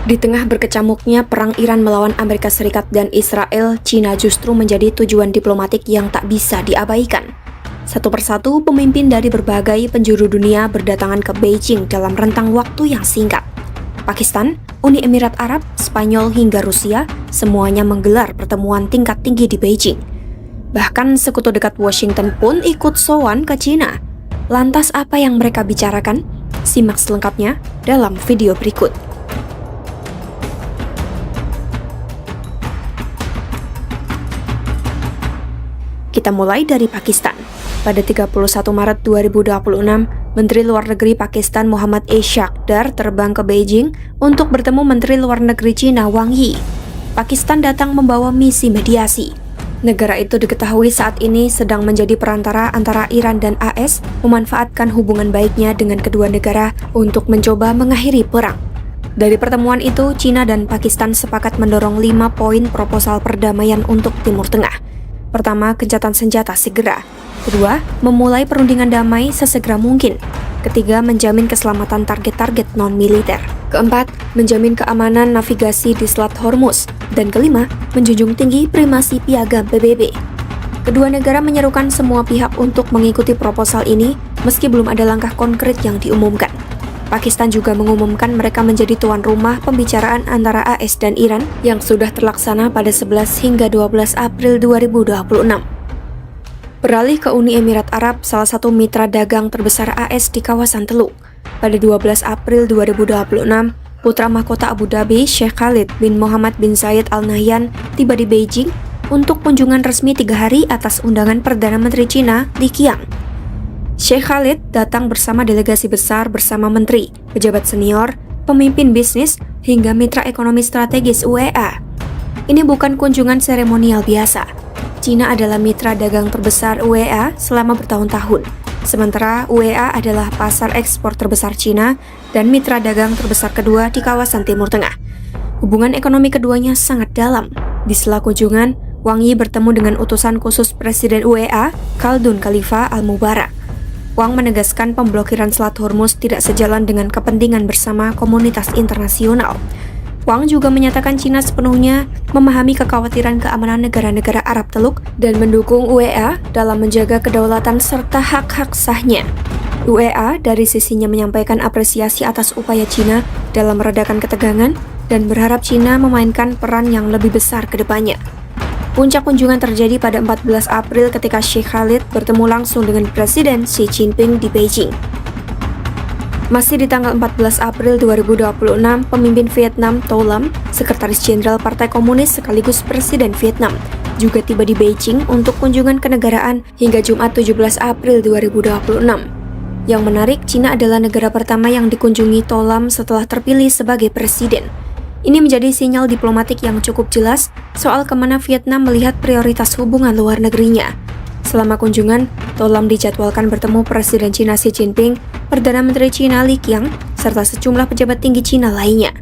Di tengah berkecamuknya perang Iran melawan Amerika Serikat dan Israel, China justru menjadi tujuan diplomatik yang tak bisa diabaikan. Satu persatu, pemimpin dari berbagai penjuru dunia berdatangan ke Beijing dalam rentang waktu yang singkat. Pakistan, Uni Emirat Arab, Spanyol hingga Rusia, semuanya menggelar pertemuan tingkat tinggi di Beijing. Bahkan sekutu dekat Washington pun ikut sowan ke China. Lantas apa yang mereka bicarakan? Simak selengkapnya dalam video berikut. Kita mulai dari Pakistan. Pada 31 Maret 2026, Menteri Luar Negeri Pakistan Muhammad Shakhdar terbang ke Beijing untuk bertemu Menteri Luar Negeri China Wang Yi. Pakistan datang membawa misi mediasi. Negara itu diketahui saat ini sedang menjadi perantara antara Iran dan AS, memanfaatkan hubungan baiknya dengan kedua negara untuk mencoba mengakhiri perang. Dari pertemuan itu, China dan Pakistan sepakat mendorong 5 poin proposal perdamaian untuk Timur Tengah. Pertama, gencatan senjata segera. Kedua, memulai perundingan damai sesegera mungkin. Ketiga, menjamin keselamatan target-target non-militer. Keempat, menjamin keamanan navigasi di Selat Hormuz. Dan kelima, menjunjung tinggi primasi piagam PBB. Kedua negara menyerukan semua pihak untuk mengikuti proposal ini, meski belum ada langkah konkret yang diumumkan. Pakistan juga mengumumkan mereka menjadi tuan rumah pembicaraan antara AS dan Iran yang sudah terlaksana pada 11 hingga 12 April 2026. Beralih ke Uni Emirat Arab, salah satu mitra dagang terbesar AS di kawasan Teluk. Pada 12 April 2026, putra mahkota Abu Dhabi, Sheikh Khalid bin Mohammed bin Zayed Al Nahyan tiba di Beijing untuk kunjungan resmi 3 hari atas undangan Perdana Menteri China, Li Qiang. Sheikh Khalid datang bersama delegasi besar bersama menteri, pejabat senior, pemimpin bisnis, hingga mitra ekonomi strategis UEA. Ini bukan kunjungan seremonial biasa. China adalah mitra dagang terbesar UEA selama bertahun-tahun, sementara UEA adalah pasar ekspor terbesar China dan mitra dagang terbesar kedua di kawasan Timur Tengah. Hubungan ekonomi keduanya sangat dalam. Di sela kunjungan, Wang Yi bertemu dengan utusan khusus Presiden UEA, Khaldun Khalifa Al-Mubarak. Wang menegaskan pemblokiran Selat Hormuz tidak sejalan dengan kepentingan bersama komunitas internasional. Wang juga menyatakan China sepenuhnya memahami kekhawatiran keamanan negara-negara Arab Teluk dan mendukung UEA dalam menjaga kedaulatan serta hak-hak sahnya. UEA dari sisinya menyampaikan apresiasi atas upaya China dalam meredakan ketegangan dan berharap China memainkan peran yang lebih besar ke depannya. Puncak kunjungan terjadi pada 14 April ketika Sheikh Khalid bertemu langsung dengan Presiden Xi Jinping di Beijing. Masih di tanggal 14 April 2026, pemimpin Vietnam To Lam, Sekretaris Jenderal Partai Komunis sekaligus Presiden Vietnam, juga tiba di Beijing untuk kunjungan kenegaraan hingga Jumat 17 April 2026. Yang menarik, China adalah negara pertama yang dikunjungi To Lam setelah terpilih sebagai presiden. Ini menjadi sinyal diplomatik yang cukup jelas soal kemana Vietnam melihat prioritas hubungan luar negerinya. Selama kunjungan, To Lam dijadwalkan bertemu Presiden China Xi Jinping, Perdana Menteri China Li Qiang, serta sejumlah pejabat tinggi China lainnya.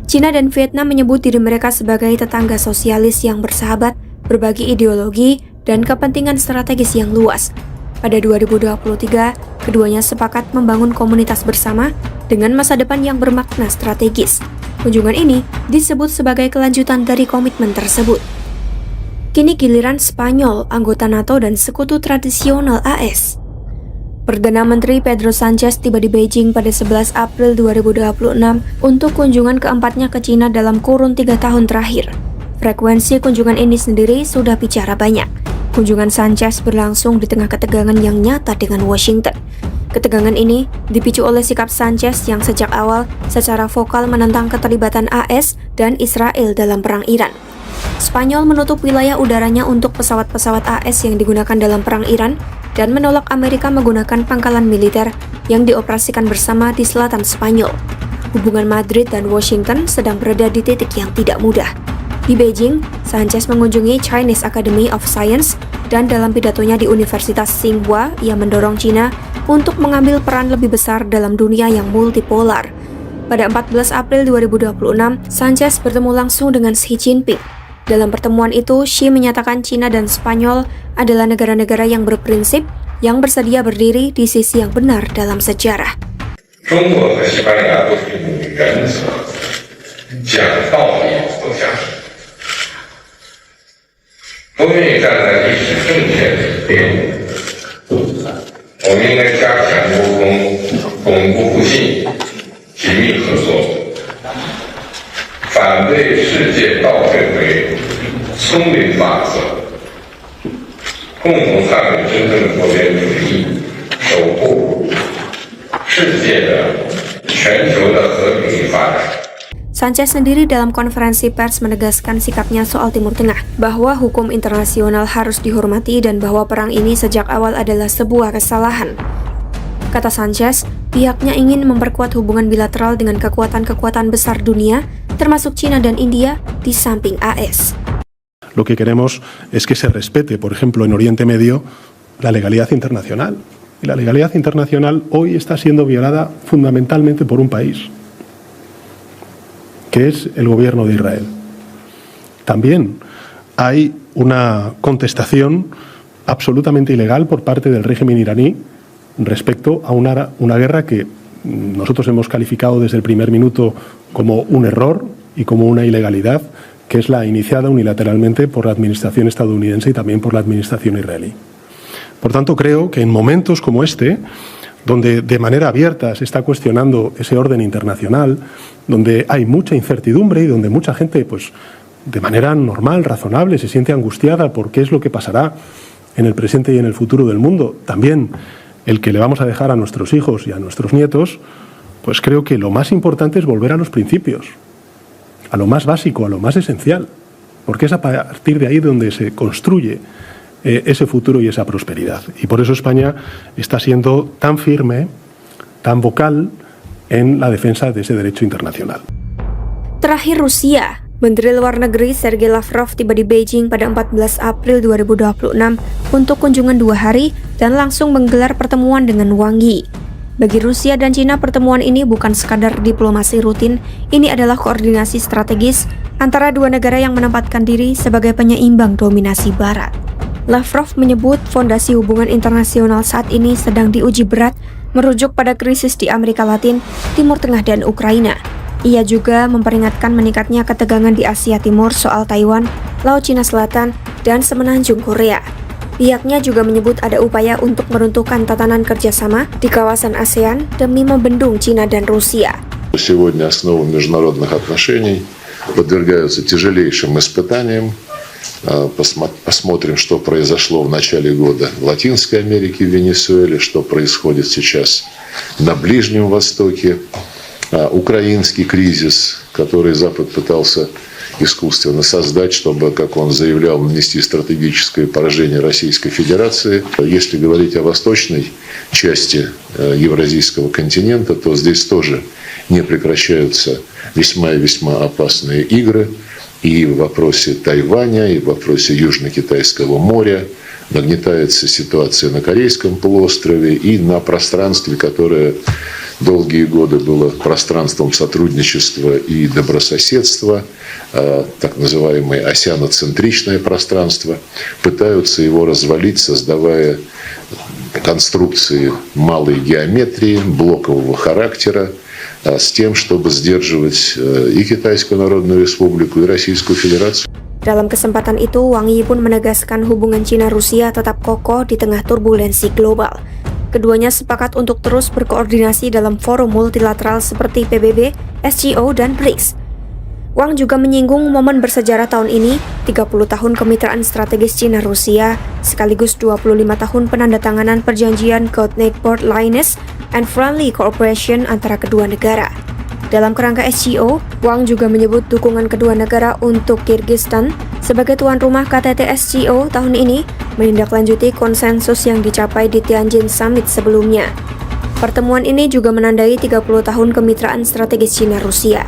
China dan Vietnam menyebut diri mereka sebagai tetangga sosialis yang bersahabat, berbagi ideologi, dan kepentingan strategis yang luas. Pada 2023, keduanya sepakat membangun komunitas bersama dengan masa depan yang bermakna strategis. Kunjungan ini disebut sebagai kelanjutan dari komitmen tersebut. Kini giliran Spanyol, anggota NATO dan sekutu tradisional AS. Perdana Menteri Pedro Sanchez tiba di Beijing pada 11 April 2026 untuk kunjungan keempatnya ke China dalam kurun 3 tahun terakhir. Frekuensi kunjungan ini sendiri sudah bicara banyak. Kunjungan Sanchez berlangsung di tengah ketegangan yang nyata dengan Washington. Ketegangan ini dipicu oleh sikap Sanchez yang sejak awal secara vokal menentang keterlibatan AS dan Israel dalam perang Iran. Spanyol menutup wilayah udaranya untuk pesawat-pesawat AS yang digunakan dalam perang Iran dan menolak Amerika menggunakan pangkalan militer yang dioperasikan bersama di selatan Spanyol. Hubungan Madrid dan Washington sedang berada di titik yang tidak mudah. Di Beijing, Sanchez mengunjungi Chinese Academy of Science dan dalam pidatonya di Universitas Tsinghua, ia mendorong China untuk mengambil peran lebih besar dalam dunia yang multipolar. Pada 14 April 2026, Sanchez bertemu langsung dengan Xi Jinping. Dalam pertemuan itu, Xi menyatakan China dan Spanyol adalah negara-negara yang berprinsip, yang bersedia berdiri di sisi yang benar dalam sejarah. 讲道理不讲理，不愿意站在历史正确的边缘。我们应该加强沟通，巩固互信，紧密合作，反对世界倒退回丛林法则，共同捍卫真正的多边主义，守护世界的全球的和平与发展。Sanchez sendiri dalam konferensi pers menegaskan sikapnya soal Timur Tengah, bahwa hukum internasional harus dihormati dan bahwa perang ini sejak awal adalah sebuah kesalahan. Kata Sanchez, pihaknya ingin memperkuat hubungan bilateral dengan kekuatan-kekuatan besar dunia, termasuk China dan India, di samping AS. Lo que queremos es que se respete, por ejemplo, en Oriente Medio, la legalidad internacional. Y la legalidad internacional hoy está siendo violada fundamentalmente por un país, que es el gobierno de Israel. También hay una contestación absolutamente ilegal por parte del régimen iraní respecto a una guerra que nosotros hemos calificado desde el primer minuto como un error y como una ilegalidad, que es la iniciada unilateralmente por la administración estadounidense y también por la administración israelí. Por tanto, creo que en momentos como este, donde de manera abierta se está cuestionando ese orden internacional, donde hay mucha incertidumbre y donde mucha gente, pues, de manera normal, razonable, se siente angustiada por qué es lo que pasará en el presente y en el futuro del mundo, también el que le vamos a dejar a nuestros hijos y a nuestros nietos, pues creo que lo más importante es volver a los principios, a lo más básico, a lo más esencial, porque es a partir de ahí donde se construye ese futuro y esa prosperidad. Y por eso España está siendo tan firme, tan vocal en la defensa de ese derecho internacional. Terakhir Rusia, Menteri Luar Negeri Sergei Lavrov tiba di Beijing pada 14 April 2026 untuk kunjungan 2 hari dan langsung menggelar pertemuan dengan Wang Yi. Bagi Rusia dan China, pertemuan ini bukan sekadar diplomasi rutin, ini adalah koordinasi strategis antara dua negara yang menempatkan diri sebagai penyeimbang dominasi Barat. Lavrov menyebut fondasi hubungan internasional saat ini sedang diuji berat, merujuk pada krisis di Amerika Latin, Timur Tengah, dan Ukraina. Ia juga memperingatkan meningkatnya ketegangan di Asia Timur soal Taiwan, Laut Cina Selatan, dan Semenanjung Korea. Pihaknya juga menyebut ada upaya untuk meruntuhkan tatanan kerjasama di kawasan ASEAN demi membendung China dan Rusia. Сегодня основы международных отношений подвергаются тяжелейшим испытаниям. Посмотрим, что произошло в начале года в Латинской Америке, в Венесуэле, что происходит сейчас на Ближнем Востоке. Украинский кризис, который Запад пытался искусственно создать, чтобы, как он заявлял, нанести стратегическое поражение Российской Федерации. Если говорить о восточной части Евразийского континента, то здесь тоже не прекращаются весьма и весьма опасные игры. И в вопросе Тайваня, и в вопросе Южно-Китайского моря нагнетается ситуация на Корейском полуострове и на пространстве, которое долгие годы было пространством сотрудничества и добрососедства, так называемое осяноцентричное пространство, пытаются его развалить, создавая конструкции малой геометрии, блокового характера, с тем, чтобы сдерживать и Китайскую Народную Республику, и Российскую Федерацию. Dalam kesempatan itu, Wang Yi pun menegaskan hubungan China-Rusia tetap kokoh di tengah turbulensi global. Keduanya sepakat untuk terus berkoordinasi dalam forum multilateral seperti PBB, SCO, dan BRICS. Wang juga menyinggung momen bersejarah tahun ini, 30 tahun kemitraan strategis China-Rusia, sekaligus 25 tahun penandatanganan perjanjian Good-Neighbor Alliance and Friendly Cooperation antara kedua negara. Dalam kerangka SCO, Wang juga menyebut dukungan kedua negara untuk Kyrgyzstan sebagai tuan rumah KTT SCO tahun ini menindaklanjuti konsensus yang dicapai di Tianjin Summit sebelumnya. Pertemuan ini juga menandai 30 tahun kemitraan strategis China-Rusia.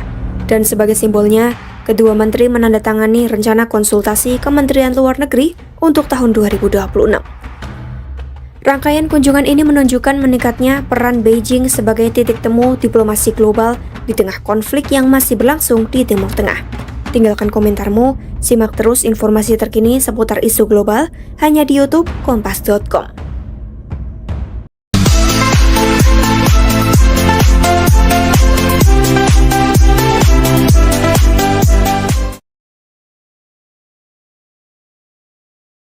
Dan sebagai simbolnya, kedua menteri menandatangani rencana konsultasi Kementerian Luar Negeri untuk tahun 2026. Rangkaian kunjungan ini menunjukkan meningkatnya peran Beijing sebagai titik temu diplomasi global di tengah konflik yang masih berlangsung di Timur Tengah. Tinggalkan komentarmu, simak terus informasi terkini seputar isu global hanya di YouTube Kompas.com.